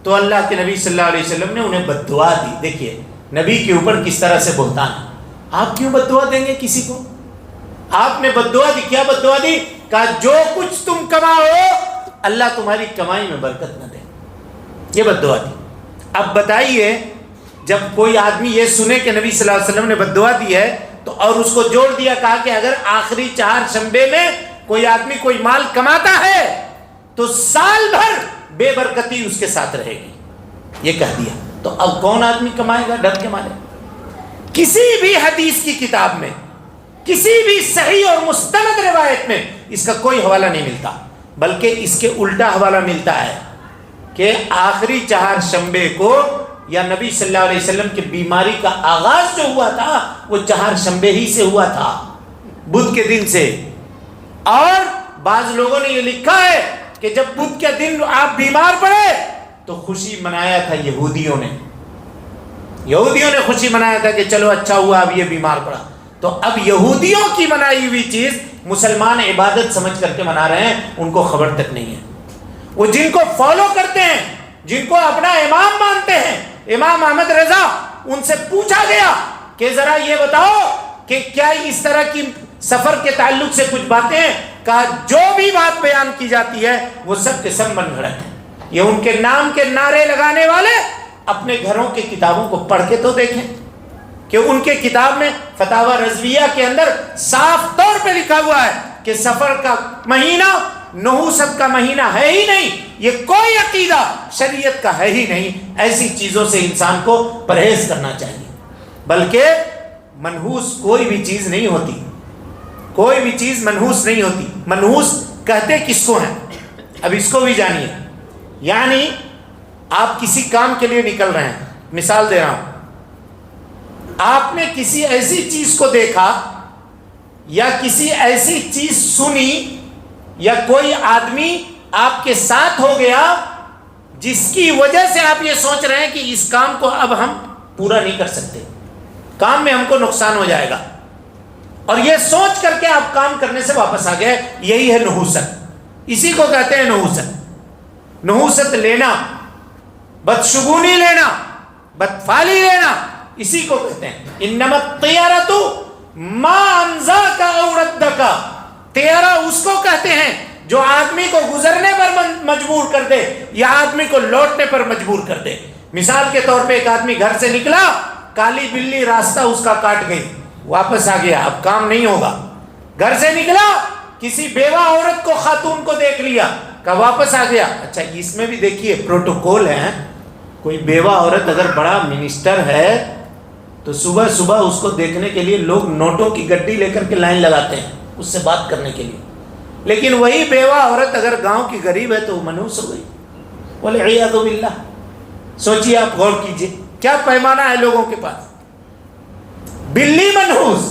تو اللہ کے نبی صلی اللہ علیہ وسلم نے انہیں بد دعا دی۔ دیکھیے نبی کے اوپر کس طرح سے بہتان ہے، آپ کیوں بد دعا دیں گے کسی کو؟ آپ نے بد دعا دی، کیا بد دعا دی؟ کہا جو کچھ تم کماؤ اللہ تمہاری کمائی میں برکت نہ دے، یہ بد دعا دی۔ اب بتائیے جب کوئی آدمی یہ سنے کہ نبی صلی اللہ علیہ وسلم نے بد دعا دی ہے تو اور اس کو جوڑ دیا، کہا کہ اگر آخری 4 شنبے میں کوئی آدمی کوئی مال کماتا ہے تو سال بھر بے برکتی اس کے ساتھ رہے گی، یہ کہہ دیا۔ تو اب کون آدمی کمائے گا ڈر کے مارے؟ کسی بھی حدیث کی کتاب میں، کسی بھی صحیح اور مستند روایت میں اس کا کوئی حوالہ نہیں ملتا، بلکہ اس کے الٹا حوالہ ملتا ہے کہ آخری 4 شنبے کو یا نبی صلی اللہ علیہ وسلم کی بیماری کا آغاز جو ہوا تھا وہ 4 شنبے ہی سے ہوا تھا، بدھ کے دن سے۔ اور بعض لوگوں نے یہ لکھا ہے کہ جب بدھ کے دن آپ بیمار پڑے تو خوشی منایا تھا یہودیوں نے خوشی منایا تھا کہ چلو اچھا ہوا اب یہ بیمار پڑا۔ تو اب یہودیوں کی منائی ہوئی چیز مسلمان عبادت سمجھ کر کے منا رہے ہیں، ان کو خبر تک نہیں ہے۔ وہ جن کو فالو کرتے ہیں، جن کو اپنا امام مانتے ہیں، امام احمد رضا، ان سے پوچھا گیا کہ ذرا یہ بتاؤ کہ کیا اس طرح کی سفر کے تعلق سے کچھ باتیں ہیں؟ کہا جو بھی بات بیان کی جاتی ہے وہ سب کے سب من گھڑت ہے۔ یہ ان کے نام کے نعرے لگانے والے اپنے گھروں کی کتابوں کو پڑھ کے تو دیکھیں کہ ان کے کتاب میں فتاوی رضویہ کے اندر صاف طور پہ لکھا ہوا ہے کہ سفر کا مہینہ نحوست کا مہینہ ہے ہی نہیں، یہ کوئی عقیدہ شریعت کا ہے ہی نہیں، ایسی چیزوں سے انسان کو پرہیز کرنا چاہیے۔ بلکہ منحوس کوئی بھی چیز نہیں ہوتی، کوئی بھی چیز منحوس نہیں ہوتی۔ منحوس کہتے کس کو ہیں؟ اب اس کو بھی جانیے۔ یعنی آپ کسی کام کے لیے نکل رہے ہیں، مثال دے رہا ہوں، آپ نے کسی ایسی چیز کو دیکھا یا کسی ایسی چیز سنی یا کوئی آدمی آپ کے ساتھ ہو گیا جس کی وجہ سے آپ یہ سوچ رہے ہیں کہ اس کام کو اب ہم پورا نہیں کر سکتے، کام میں ہم کو نقصان ہو جائے گا، اور یہ سوچ کر کے آپ کام کرنے سے واپس آ گئے، یہی ہے نحوست۔ اسی کو کہتے ہیں نحوست۔ نحوست لینا، بدشگونی لینا، بدفعلی لینا، اسی کو کہتے ہیں۔ انما الطیرۃ ما انزاک او ردک، طیرہ اس کو کہتے ہیں جو آدمی کو گزرنے پر مجبور کر دے یا آدمی کو لوٹنے پر مجبور کر دے۔ مثال کے طور پہ ایک آدمی گھر سے نکلا، کالی بلی راستہ اس کا کاٹ گئی، واپس آ گیا، اب کام نہیں ہوگا۔ گھر سے نکلا، کسی بیوہ عورت کو، خاتون کو دیکھ لیا، کہ واپس آ گیا۔ اچھا اس میں بھی دیکھیے پروٹوکول ہے، کوئی بیوہ عورت اگر بڑا منسٹر ہے تو صبح صبح اس کو دیکھنے کے لیے لوگ نوٹوں کی گڈی لے کر کے لائن لگاتے ہیں اس سے بات کرنے کے لیے، لیکن وہی بیوہ عورت اگر گاؤں کی غریب ہے تو وہ منحوس ہو گئی، بولے عیاذ باللہ۔ سوچیے آپ، غور کیجیے کیا پیمانہ ہے لوگوں کے پاس۔ بلی منحوس،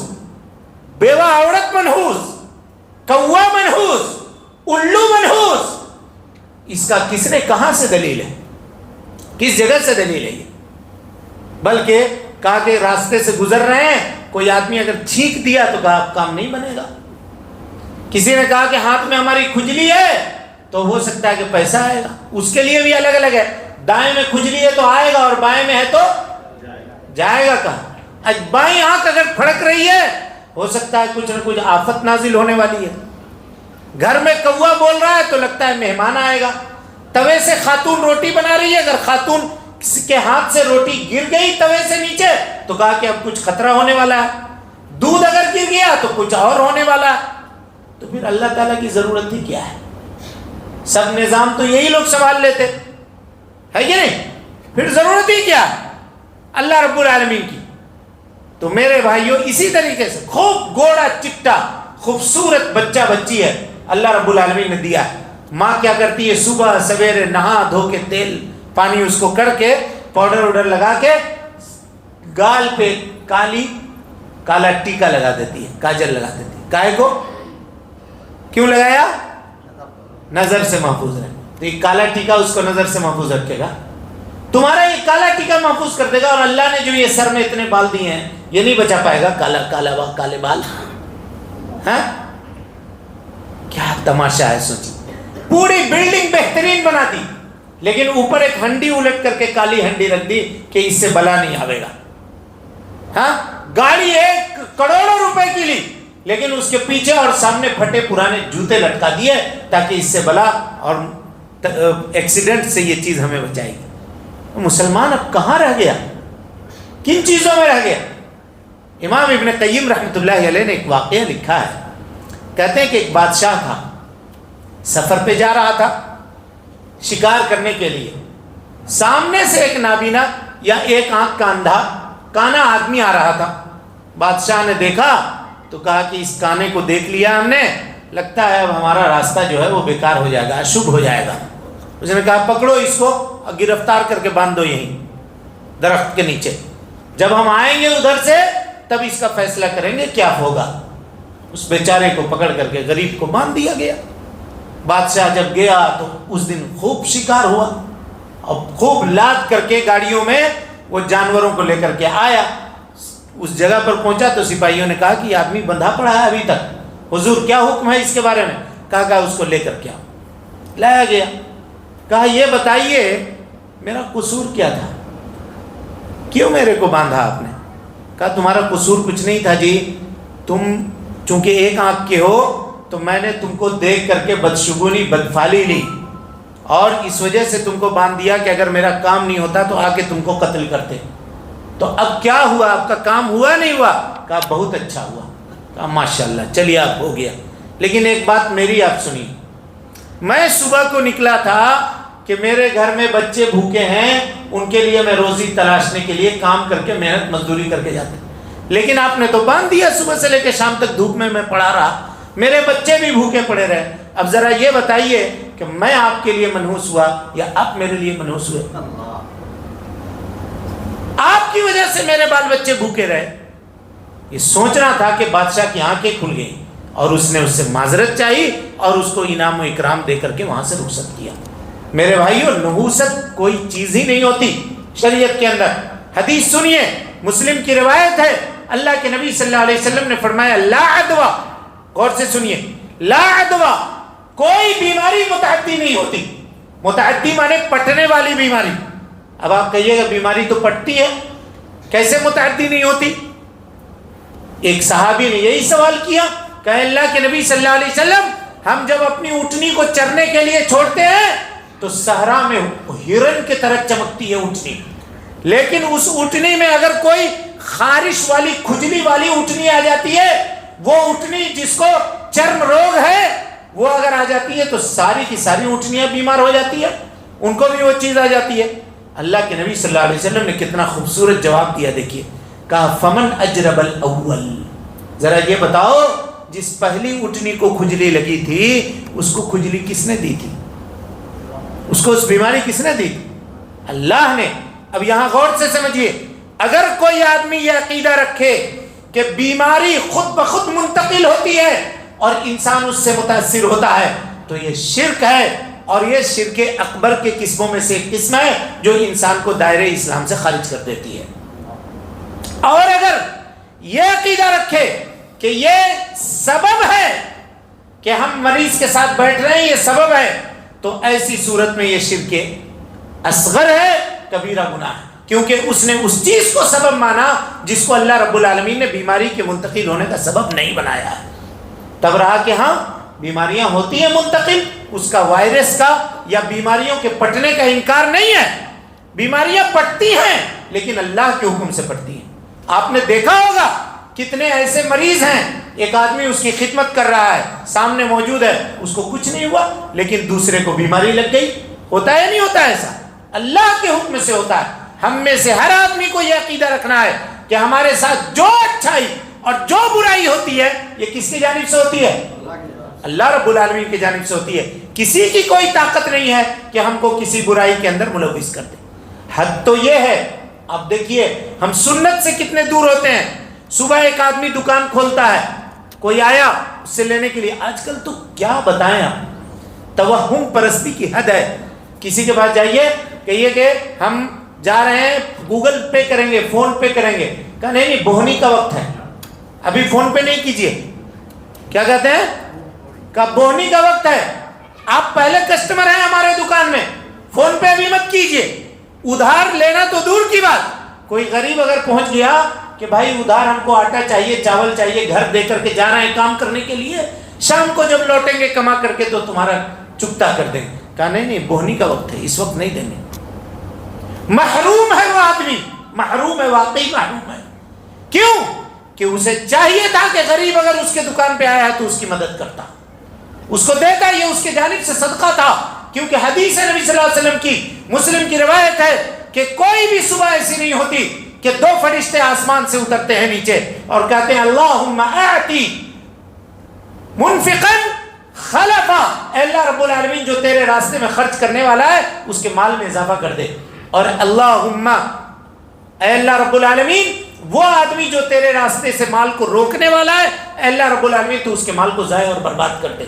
بیوہ عورت منحوس، کوا منحوس، الو منحوس، اس کا کس نے کہاں سے دلیل ہے؟ کس جگہ سے دلیل ہے یہ؟ بلکہ کہا کہ راستے سے گزر رہے ہیں کوئی آدمی اگر چھینک دیا تو کام نہیں بنے گا. کسی نے کہا کہ ہاتھ میں ہماری کھجلی ہے تو ہو سکتا ہے کہ پیسہ آئے گا. اس کے لیے بھی الگ الگ ہے. دائیں میں کھجلی ہے تو آئے گا اور بائیں میں ہے تو جائے گا کہاں. بائیں آنکھ اگر پھڑک رہی ہے ہو سکتا ہے کچھ نہ کچھ آفت نازل ہونے والی ہے. گھر میں کوا بول رہا ہے تو لگتا ہے مہمان آئے گا. توے سے خاتون روٹی بنا رہی ہے, اگر خاتون کے ہاتھ سے روٹی گر گئی توے سے نیچے تو کہا کہ اب کچھ خطرہ ہونے والا ہے. دودھ اگر گر گیا تو کچھ اور ہونے والا ہے. تو پھر اللہ تعالیٰ کی ضرورت ہی کیا ہے؟ سب نظام تو یہی لوگ سنبھال لیتے ہے کہ نہیں, پھر ضرورت ہی کیا ہے اللہ رب العالمین کی. تو میرے بھائیوں اسی طریقے سے خوب گوڑا چٹا خوبصورت بچہ بچی ہے اللہ رب العالمین نے دیا ہے. ماں کیا کرتی ہے, صبح سویرے نہا دھو کے تیل پانی اس کو کر کے پاؤڈر وڈر لگا کے گال پہ کالا ٹیکا لگا دیتی ہے, کاجل لگا دیتی ہے. کائے کو کیوں لگایا؟ نظر سے محفوظ رہے. تو یہ کالا ٹیکا اس کو نظر سے محفوظ رکھے گا. تمہارا یہ کالا ٹیکا محفوظ کر دے گا. اور اللہ نے جو یہ سر میں اتنے بال دیے ہیں یہ نہیں بچا پائے گا کالے بال. ہاں کیا تماشا ہے. سوچی پوری بلڈنگ بہترین بنا دی لیکن اوپر ایک ہنڈی الٹ کر کے کالی ہنڈی رکھ دی کہ اس سے بلا نہیں آئے گا. ہاں گاڑی 1 کروڑوں روپے کی لی لیکن اس کے پیچھے اور سامنے پھٹے پرانے جوتے لٹکا دیے تاکہ اس سے بلا اور ایکسیڈنٹ سے یہ چیز ہمیں بچائے گی. مسلمان اب کہاں رہ گیا, کن چیزوں میں رہ گیا؟ امام ابن قیم رحمۃ اللہ علیہ نے ایک واقعہ لکھا ہے. کہتے ہیں کہ ایک بادشاہ تھا, سفر پہ جا رہا تھا شکار کرنے کے لیے. سامنے سے ایک نابینا یا ایک آنکھ کا اندھا کانا آدمی آ رہا تھا. بادشاہ نے دیکھا تو کہا کہ اس کانے کو دیکھ لیا ہم نے, لگتا ہے اب ہمارا راستہ جو ہے وہ بیکار ہو جائے گا, اشبھ ہو جائے گا. اس نے کہا پکڑو اس کو گرفتار کر کے باندھ دو یہیں درخت کے نیچے, جب ہم آئیں گے ادھر سے تب اس کا فیصلہ کریں گے کیا ہوگا. اس بیچارے کو پکڑ کر کے غریب کو باندھ دیا گیا. بادشاہ جب گیا تو اس دن خوب شکار ہوا اور خوب لاد کر کے گاڑیوں میں وہ جانوروں کو لے کر کے آیا. اس جگہ پر پہنچا تو سپاہیوں نے کہا کہ یہ آدمی بندھا پڑا ہے ابھی تک, حضور کیا حکم ہے اس کے بارے میں؟ کہا اس کو لے کر کے آؤ. لایا گیا. کہا یہ بتائیے میرا قصور کیا تھا, کیوں میرے کو باندھا آپ نے؟ کہا تمہارا قصور کچھ نہیں تھا جی, تم چونکہ ایک آنکھ کے ہو تو میں نے تم کو دیکھ کر کے بدشگونی بدفالی لی اور اس وجہ سے تم کو باندھ دیا کہ اگر میرا کام نہیں ہوتا تو آ کے تم کو قتل کرتے. تو اب کیا ہوا, آپ کا کام ہوا نہیں ہوا؟ کہا بہت اچھا ہوا. کہا ماشاءاللہ, چلیے آپ ہو گیا, لیکن ایک بات میری آپ سنیے. میں صبح کو نکلا تھا کہ میرے گھر میں بچے بھوکے ہیں, ان کے لیے میں روزی تلاشنے کے لیے کام کر کے محنت مزدوری کر کے جاتا, لیکن آپ نے تو باندھ دیا, صبح سے لے کے شام تک دھوپ میں پڑا رہا, میرے بچے بھی بھوکے پڑے رہے. اب ذرا یہ بتائیے کہ میں آپ کے لیے منحوس ہوا یا آپ میرے لیے منحوس ہوئے؟ آپ کی وجہ سے میرے بال بچے بھوکے رہے. یہ سوچنا تھا کہ بادشاہ کی آنکھیں کھل گئیں اور اس نے اس سے معذرت چاہی اور اس کو انعام و اکرام دے کر کے وہاں سے رخصت کیا. میرے بھائیوں نحوست کوئی چیز ہی نہیں ہوتی شریعت کے اندر. حدیث سنیے, مسلم کی روایت ہے, اللہ کے نبی صلی اللہ علیہ وسلم نے فرمایا لا عدوہ, غور سے سنیے, لا عدوہ, کوئی بیماری متعدی نہیں ہوتی. متعدی مانے پٹنے والی بیماری. اب آپ کہیے گا بیماری تو پٹتی ہے, کیسے متعدی نہیں ہوتی؟ ایک صحابی نے یہی سوال کیا کہ اللہ کے نبی صلی اللہ علیہ وسلم, ہم جب اپنی اونٹنی کو چرنے کے لیے چھوڑتے ہیں تو صحرا میں ہرن کی طرح چمکتی ہے اونٹنی, لیکن اس اونٹنی میں اگر کوئی خارش والی کھجلی والی اونٹنی آ جاتی ہے, وہ اونٹنی جس کو چرم روگ ہے وہ اگر آ جاتی ہے تو ساری کی ساری اونٹنیاں بیمار ہو جاتی ہے, ان کو بھی وہ چیز آ جاتی ہے. اللہ کے نبی صلی اللہ علیہ وسلم نے کتنا خوبصورت جواب دیا, دیکھیے, کہا فمن اجرب الاول, ذرا یہ بتاؤ جس پہلی اونٹنی کو کھجلی لگی تھی اس کو کھجلی کس نے دی تھی؟ اس کو اس بیماری کس نے دی تھی؟ اللہ نے. اب یہاں غور سے سمجھیے, اگر کوئی آدمی یہ عقیدہ رکھے کہ بیماری خود بخود منتقل ہوتی ہے اور انسان اس سے متاثر ہوتا ہے تو یہ شرک ہے, اور یہ شرک اکبر کے قسموں میں سے ایک قسم ہے جو انسان کو دائرے اسلام سے خارج کر دیتی ہے. اور اگر یہ عقیدہ رکھے کہ یہ سبب ہے کہ ہم مریض کے ساتھ بیٹھ رہے ہیں، یہ سبب ہے، تو ایسی صورت میں یہ شرک اصغر ہے، کبیرہ گناہ ہے، کیونکہ اس نے اس چیز کو سبب مانا جس کو اللہ رب العالمین نے بیماری کے منتقل ہونے کا سبب نہیں بنایا ہے۔ تب رہا کہ ہاں بیماریاں ہوتی ہیں منتقل، اس کا وائرس کا یا بیماریوں کے پٹنے کا انکار نہیں ہے، بیماریاں پٹتی ہیں لیکن اللہ کے حکم سے پٹتی ہیں۔ آپ نے دیکھا ہوگا کتنے ایسے مریض ہیں، ایک آدمی اس کی خدمت کر رہا ہے، سامنے موجود ہے، اس کو کچھ نہیں ہوا لیکن دوسرے کو بیماری لگ گئی، ہوتا ہے نہیں ہوتا ایسا؟ اللہ کے حکم سے ہوتا ہے۔ ہم میں سے ہر آدمی کو یہ عقیدہ رکھنا ہے کہ ہمارے ساتھ جو اچھائی اور جو برائی ہوتی ہے یہ کس کی جانب سے ہوتی ہے؟ اللہ رب العالمین کی جانب سے ہوتی ہے۔ کسی کی کوئی طاقت نہیں ہے کہ ہم کو کسی برائی کے اندر ملوث کر دے۔ حد تو یہ ہے، اب دیکھیے ہم سنت سے کتنے دور ہوتے ہیں۔ صبح ایک آدمی دکان کھولتا ہے، کوئی آیا اس سے لینے کے لیے، آج کل تو کیا بتائیں آپ، توہم پرستی کی حد ہے۔ کسی کے پاس جائیے، کہیے کہ ہم جا رہے ہیں، گوگل پے کریں گے، فون پے کریں گے، کہا نہیں نہیں بہنی کا وقت ہے، ابھی فون پے نہیں کیجیے۔ کیا کہتے ہیں؟ کہا بہنی کا وقت ہے، آپ پہلے کسٹمر ہیں ہمارے دکان میں، فون پے ابھی مت کیجیے۔ ادھار لینا تو دور کی بات، کوئی غریب اگر پہنچ گیا کہ بھائی ادھار ہم کو آٹا چاہیے، چاول چاہیے، گھر دے کر کے جا رہے ہیں کام کرنے کے لیے، شام کو جب لوٹیں گے کما کر کے تو تمہارا چکتا کر دیں گے۔ کہا نہیں نہیں بہنی کا وقت ہے، اس وقت نہیں دیں گے۔ محروم ہے وہ آدمی، محروم ہے، واقعی محروم ہے۔ کیوں؟ کہ اسے چاہیے تھا کہ غریب اگر اس کے دکان پہ آیا ہے تو اس کی مدد کرتا، اس کو دیتا، یہ اس کی جانب سے صدقہ تھا۔ کیونکہ حدیث ہے نبی صلی اللہ علیہ وسلم کی، مسلم کی روایت ہے کہ کوئی بھی صبح ایسی نہیں ہوتی کہ دو فرشتے آسمان سے اترتے ہیں نیچے اور کہتے ہیں اللہم آتی منفقا خلفا، اے اللہ رب العالمین جو تیرے راستے میں خرچ کرنے والا ہے اس کے مال میں اضافہ کر دے، اور اللہم اے اللہ رب العالمین وہ آدمی جو تیرے راستے سے مال کو روکنے والا ہے، اے اللہ رب العالمین تو اس کے مال کو ضائع اور برباد کر دے۔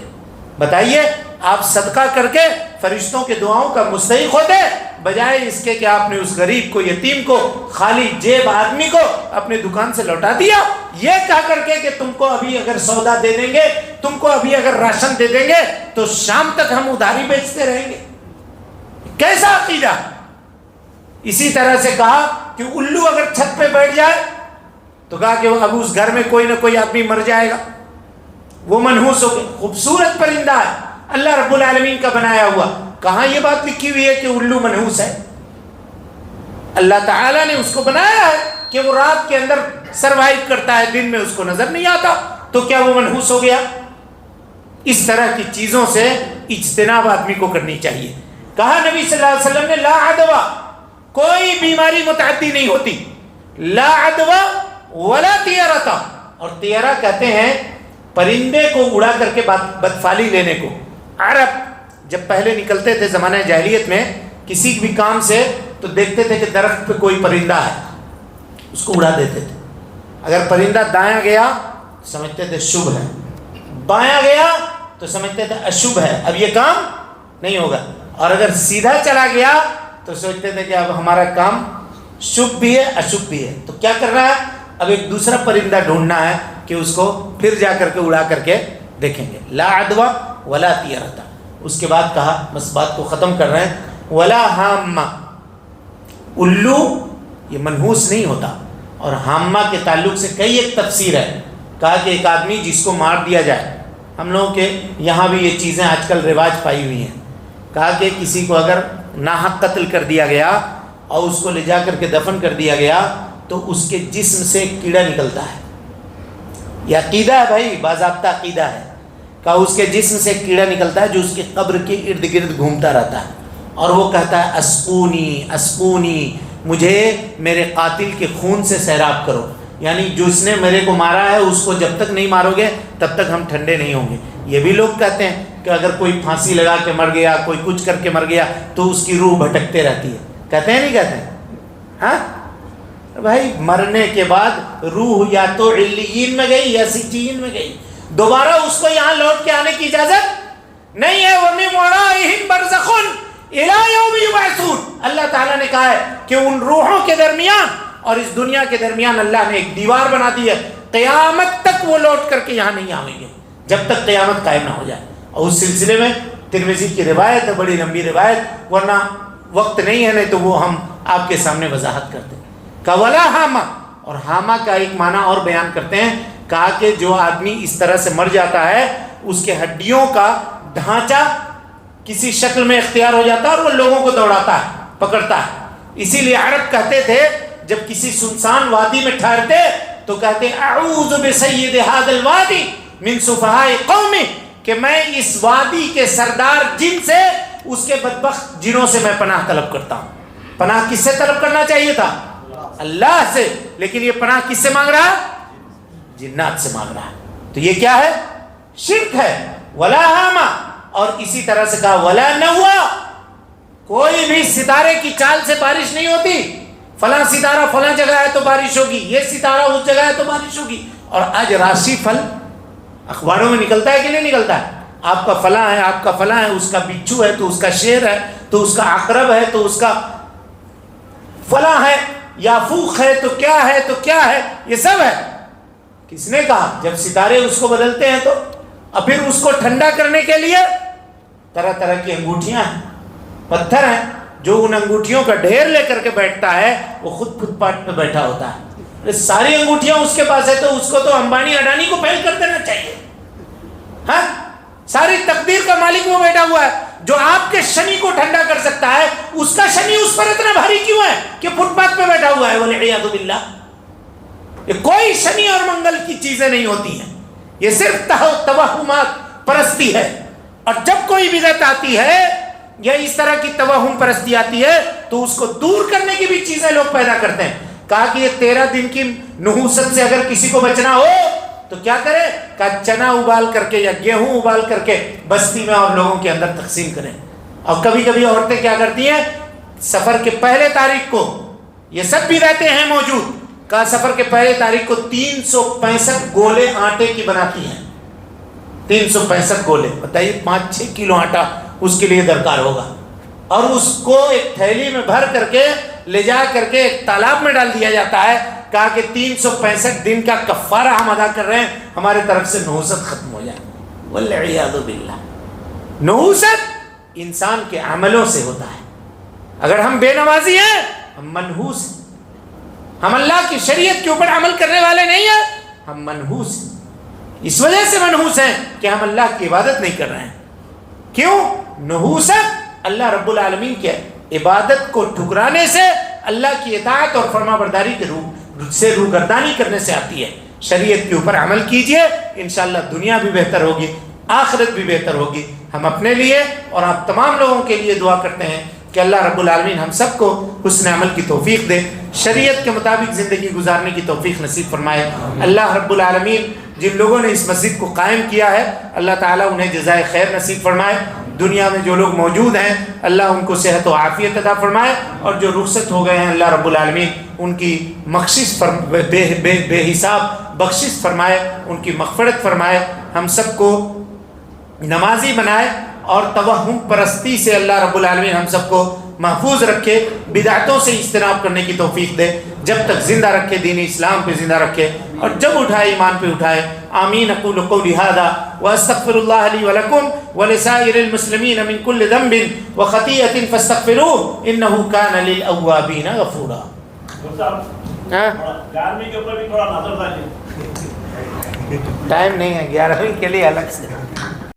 بتائیے آپ صدقہ کر کے فرشتوں کے دعاؤں کا مستحق ہوتے، بجائے اس کے کہ آپ نے اس غریب کو، یتیم کو، خالی جیب آدمی کو اپنے دکان سے لوٹا دیا، یہ کہہ کر کے کہ تم کو ابھی اگر سودا دے دیں گے، تم کو ابھی اگر راشن دے دیں گے تو شام تک ہم ادھاری بیچتے رہیں گے۔ کیسا عقیدہ؟ اسی طرح سے کہا کہ الو اگر چھت پہ بیٹھ جائے تو کہا کہ اب اس گھر میں کوئی نہ کوئی آدمی مر جائے گا، وہ منحوس ہو گیا۔ خوبصورت پرندہ ہے، اللہ رب العالمین کا بنایا ہوا، کہاں یہ بات لکھی ہوئی ہے کہ الو منحوس ہے؟ اللہ تعالیٰ نے اس کو بنایا ہے کہ وہ رات کے اندر سروائیو کرتا ہے، دن میں اس کو نظر نہیں آتا، تو کیا وہ منحوس ہو گیا؟ اس طرح کی چیزوں سے اجتناب آدمی کو کرنی چاہیے۔ کہا نبی صلی اللہ علیہ وسلم نے لا عدوہ، کوئی بیماری متعدی نہیں ہوتی، لا عدوہ ولا طیرۃ، اور طیرہ کہتے ہیں پرندے کو اڑا کر کے بدفالی لینے کو۔ عرب جب پہلے نکلتے تھے زمانہ جاہلیت میں کسی بھی کام سے تو دیکھتے تھے کہ درخت پہ کوئی پرندہ ہے، اس کو اڑا دیتے تھے۔ اگر پرندہ دایاں گیا سمجھتے تھے شبھ ہے، بایاں گیا تو سمجھتے تھے اشبھ ہے، اب یہ کام نہیں ہوگا، اور اگر سیدھا چلا گیا تو سوچتے تھے کہ اب ہمارا کام شبھ بھی ہے اشبھ بھی ہے۔ تو کیا کرنا ہے؟ اب ایک دوسرا پرندہ ڈھونڈنا ہے کہ اس کو پھر جا کر کے اڑا کر کے دیکھیں گے۔ لا عدوہ ولا طیرۃ۔ اس کے بعد کہا، بس بات کو ختم کر رہے ہیں، ولا حامہ، الو یہ منحوس نہیں ہوتا، اور حامہ کے تعلق سے کئی ایک تفسیر ہے۔ کہا کہ ایک آدمی جس کو مار دیا جائے، ہم لوگوں کے یہاں بھی یہ چیزیں آج کل رواج پائی ہوئی ہیں۔ کہا کہ کسی کو اگر ناحق قتل کر دیا گیا اور اس کو لے جا کر کے دفن کر دیا گیا تو اس کے جسم سے کیڑا نکلتا ہے، یہ عقیدہ ہے بھائی، باضابطہ عقیدہ ہے۔ کہا اس کے جسم سے کیڑا نکلتا ہے جو اس کی قبر کے ارد گرد گھومتا رہتا ہے، اور وہ کہتا ہے اسقونی اسقونی، مجھے میرے قاتل کے خون سے سیراب کرو، یعنی جو اس نے میرے کو مارا ہے اس کو جب تک نہیں مارو گے تب تک ہم ٹھنڈے نہیں ہوں گے۔ یہ بھی لوگ کہتے ہیں کہ اگر کوئی پھانسی لگا کے مر گیا، کوئی کچھ کر کے مر گیا تو اس کی روح بھٹکتے رہتی ہے، کہتے ہیں نہیں کہتے ہیں؟ ہاں بھائی، مرنے کے بعد روح یا تو علیین میں گئی یا سجین میں گئی، دوبارہ اس کو یہاں لوٹ کے آنے کی اجازت نہیں ہے۔ وَمِن وَرَائِهِمْ بَرْزَخٌ إِلَىٰ يَوْمِ يُبْعَثُونَ، اللہ تعالیٰ نے کہا ہے کہ ان روحوں کے درمیان اور اس دنیا کے درمیان اللہ نے ایک دیوار بنا دی ہے، قیامت تک وہ لوٹ کر کے یہاں نہیں آئیں گے جب تک قیامت قائم نہ ہو جائے۔ اور اس سلسلے میں ترمذی کی روایت ہے، بڑی لمبی روایت، ورنہ وقت نہیں ہے، نہیں تو وہ ہم آپ کے سامنے وضاحت کرتے ہیں۔ کہ ولا حامہ، اور حامہ کا ایک معنی اور بیان کرتے ہیں، کہا کہ جو آدمی اس طرح سے مر جاتا ہے اس کے ہڈیوں کا ڈھانچہ کسی شکل میں اختیار ہو جاتا ہے اور وہ لوگوں کو دوڑاتا ہے، پکڑتا ہے۔ اسی لیے عرب کہتے تھے جب کسی سنسان وادی میں ٹھہرتے تو کہتے اعوذ بسید ھذا الوادی من سفہاء قومی، کہ میں اس وادی کے سردار جن سے، اس کے بدبخت جنوں سے میں پناہ طلب کرتا ہوں۔ پناہ کس سے طلب کرنا چاہیے تھا؟ اللہ سے، لیکن یہ پناہ کس سے مانگ رہا ہے؟ جنات سے مانگ رہا ہے۔ تو یہ کیا ہے؟ شرک ہے۔ ولا حامہ، اور اسی طرح سے کہا ولا نوا، کوئی بھی ستارے کی چال سے بارش نہیں ہوتی، فلاں ستارہ فلاں جگہ ہے تو بارش ہوگی، یہ ستارہ اس جگہ ہے تو بارش ہوگی۔ اور آج راشی پھل اخباروں میں نکلتا ہے کہ نہیں نکلتا ہے؟ آپ کا فلاں ہے، آپ کا فلاں ہے، اس کا بچھو ہے تو اس کا شیر ہے تو اس کا عقرب ہے تو اس کا فلاں ہے، یافوق ہے تو کیا ہے تو کیا ہے، یہ سب ہے۔ کس نے کہا؟ جب ستارے اس کو بدلتے ہیں تو، اور پھر اس کو ٹھنڈا کرنے کے لیے طرح طرح کی انگوٹھیاں ہیں، پتھر ہیں، جو ان انگوٹھیوں کا ڈھیر لے کر کے بیٹھتا ہے وہ خود فٹ پاتھ پہ بیٹھا ہوتا ہے۔ ساری انگوٹھیاں اس کے پاس ہے تو اس کو تو امبانی اڈانی کو فیل کر دینا چاہیے۔ ہاں، ساری تقدیر کا مالک وہ بیٹھا ہوا ہے جو آپ کے شنی کو ٹھنڈا کر سکتا ہے، اس کا شنی اس پر اتنا بھاری کیوں ہے کہ فٹ پاتھ پہ بیٹھا ہوا ہے؟ والعیاذ باللہ، یہ کوئی شنی اور منگل کی چیزیں نہیں ہوتی ہیں، یہ صرف توہمات پرستی ہے۔ اور جب کوئی بدعت آتی ہے یا اس طرح کی توہم پرستی آتی ہے تو اس کو دور کرنے کی بھی چیزیں لوگ پیدا کرتے ہیں۔ کہا کہ یہ 13 دن کی نحوست سے اگر کسی کو بچنا ہو تو کیا کرے؟ کہا چنا ابال کر کے یا گیہوں ابال کر کے بستی میں اور لوگوں کے اندر تقسیم کریں۔ اور کبھی کبھی عورتیں کیا کرتی ہیں؟ سفر کے پہلے تاریخ کو، یہ سب بھی رہتے ہیں موجود، کہا سفر کے پہلے تاریخ کو 365 گولے آٹے کی بناتی ہیں۔ 365 گولے، بتائیے 5-6 کلو آٹا اس کے لیے درکار ہوگا، اور اس کو ایک تھیلی میں بھر کر کے لے جا کر کے ایک تالاب میں ڈال دیا جاتا ہے۔ کہا کہ 365 دن کا کفارہ ہم ادا کر رہے ہیں، ہمارے طرف سے نحوست ختم ہو جائے۔ والعیاذ باللہ، نحوست انسان کے عملوں سے ہوتا ہے۔ اگر ہم بے نمازی ہیں، ہم منحوس ہیں، ہم اللہ کی شریعت کے اوپر عمل کرنے والے نہیں ہیں، ہم منحوس ہیں۔ اس وجہ سے منحوس ہیں کہ ہم اللہ کی عبادت نہیں کر رہے ہیں۔ کیوں؟ نحوست اللہ رب العالمین کے عبادت کو ٹھکرانے سے، اللہ کی اطاعت اور فرما برداری کے سے روگردانی کرنے سے آتی ہے۔ شریعت کے اوپر عمل کیجئے، انشاءاللہ دنیا بھی بہتر ہوگی، آخرت بھی بہتر ہوگی۔ ہم اپنے لیے اور آپ تمام لوگوں کے لیے دعا کرتے ہیں کہ اللہ رب العالمین ہم سب کو حسن عمل کی توفیق دے، شریعت کے مطابق زندگی گزارنے کی توفیق نصیب فرمائے۔ اللہ رب العالمین جن لوگوں نے اس مسجد کو قائم کیا ہے، اللہ تعالیٰ انہیں جزائے خیر نصیب فرمائے۔ دنیا میں جو لوگ موجود ہیں، اللہ ان کو صحت و عافیت عطا فرمائے، اور جو رخصت ہو گئے ہیں اللہ رب العالمین ان کی بخشش بے حساب بخشش فرمائے، ان کی مغفرت فرمائے، ہم سب کو نمازی بنائے، اور توہم پرستی سے اللہ رب العالمین ہم سب کو محفوظ رکھے، بدعتوں سے اجتناب کرنے کی توفیق دے، جب تک زندہ رکھے، دین اسلام پہ زندہ رکھے، اور جب اٹھائے ایمان پہ اٹھائے۔ آمین۔ اقول قولی ھذا واستغفر اللہ لی ولکم ولسائر المسلمین من کل ذنب وخطیئۃ فاستغفروہ انہ کان للأوابین غفورا۔ گرمی کے اوپر بھی تھوڑا نظر ڈالیے۔ ٹائم نہیں ہے، 11ویں کے لیے الگ سے۔